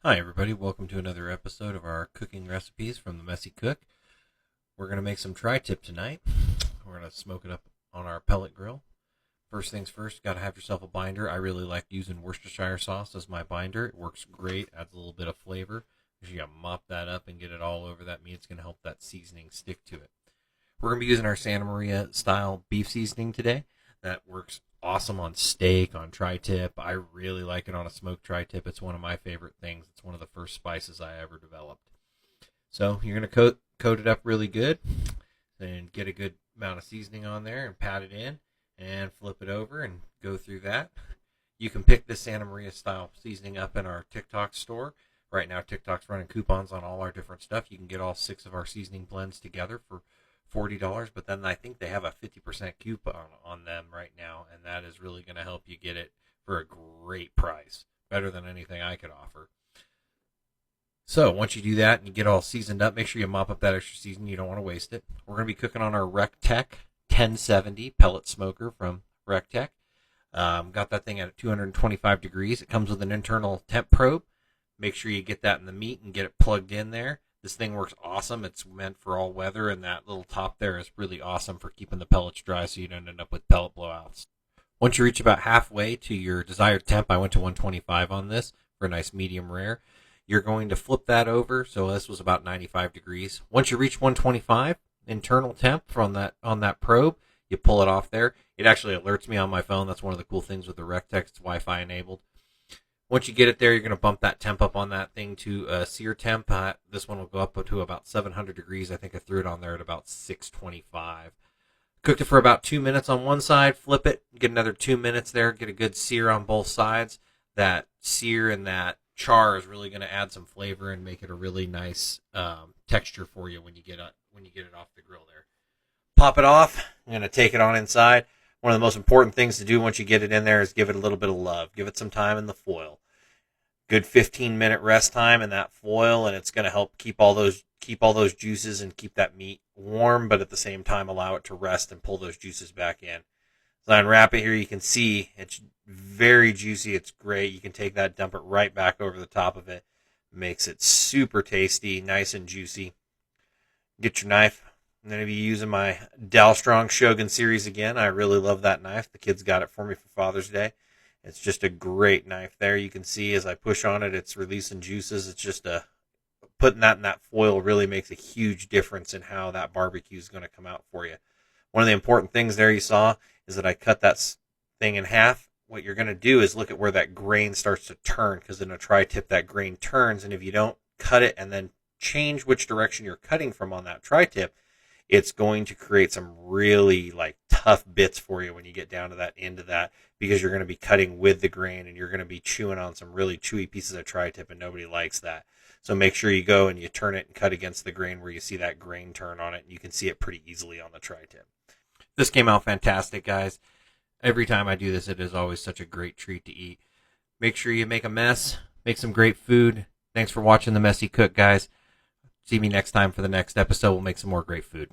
Hi everybody, welcome to another episode of our cooking recipes from the Messy Cook. We're going to make some tri-tip tonight. We're going to smoke it up on our pellet grill. First things first, got to have yourself a binder. I really like using Worcestershire sauce as my binder. It works great, adds a little bit of flavor. You got to mop that up and get it all over that meat. It's going to help that seasoning stick to it. We're going to be using our Santa Maria style beef seasoning today. That works awesome on steak, on tri-tip. I really like it on a smoked tri-tip. It's one of my favorite things. It's one of the first spices I ever developed. So you're going to coat it up really good and get a good amount of seasoning on there and pat it in and flip it over and go through that. You can pick this Santa Maria style seasoning up in our TikTok store. Right now TikTok's running coupons on all our different stuff. You can get all 6 of our seasoning blends together for $40, but then I think they have a 50% coupon on them right now, and that is really going to help you get it for a great price, better than anything I could offer. So once you do that and you get all seasoned up, make sure you mop up that extra seasoning. You don't want to waste it. We're going to be cooking on our RecTech 1070 pellet smoker from RecTech. Got that thing at 225 degrees. It comes with an internal temp probe. Make sure you get that in the meat and get it plugged in there. This thing works awesome. It's meant for all weather, and that little top there is really awesome for keeping the pellets dry so you don't end up with pellet blowouts. Once you reach about halfway to your desired temp, I went to 125 on this for a nice medium rare. You're going to flip that over, so this was about 95 degrees. Once you reach 125 internal temp on that probe, you pull it off there. It actually alerts me on my phone. That's one of the cool things with the RecTech. It's Wi-Fi enabled. Once you get it there, you're going to bump that temp up on that thing to sear temp. This one will go up to about 700 degrees. I think I threw it on there at about 625. Cooked it for about 2 minutes on one side, flip it, get another 2 minutes there, get a good sear on both sides. That sear and that char is really going to add some flavor and make it a really nice texture for you when you get it off the grill there. Pop it off. I'm going to take it on inside. One of the most important things to do once you get it in there is give it a little bit of love. Give it some time in the foil. Good 15-minute rest time in that foil, and it's going to help keep all those juices and keep that meat warm, but at the same time allow it to rest and pull those juices back in. So I unwrap it here. You can see it's very juicy. It's great. You can take that, dump it right back over the top of it. Makes it super tasty, nice and juicy. Get your knife. I'm going to be using my Dalstrong Shogun series again. I really love that knife. The kids got it for me for Father's Day. It's just a great knife there. You can see as I push on it, it's releasing juices. It's just putting that in that foil really makes a huge difference in how that barbecue is going to come out for you. One of the important things there you saw is that I cut that thing in half. What you're going to do is look at where that grain starts to turn, because in a tri-tip that grain turns, and if you don't cut it and then change which direction you're cutting from on that tri-tip, it's going to create some really tough bits for you when you get down to that end of that, because you're going to be cutting with the grain and you're going to be chewing on some really chewy pieces of tri-tip, and nobody likes that. So make sure you go and you turn it and cut against the grain where you see that grain turn on it, and you can see it pretty easily on the tri-tip. This came out fantastic, guys. Every time I do this, it is always such a great treat to eat. Make sure you make a mess, make some great food. Thanks for watching The Messy Cook, guys. See me next time for the next episode. We'll make some more great food.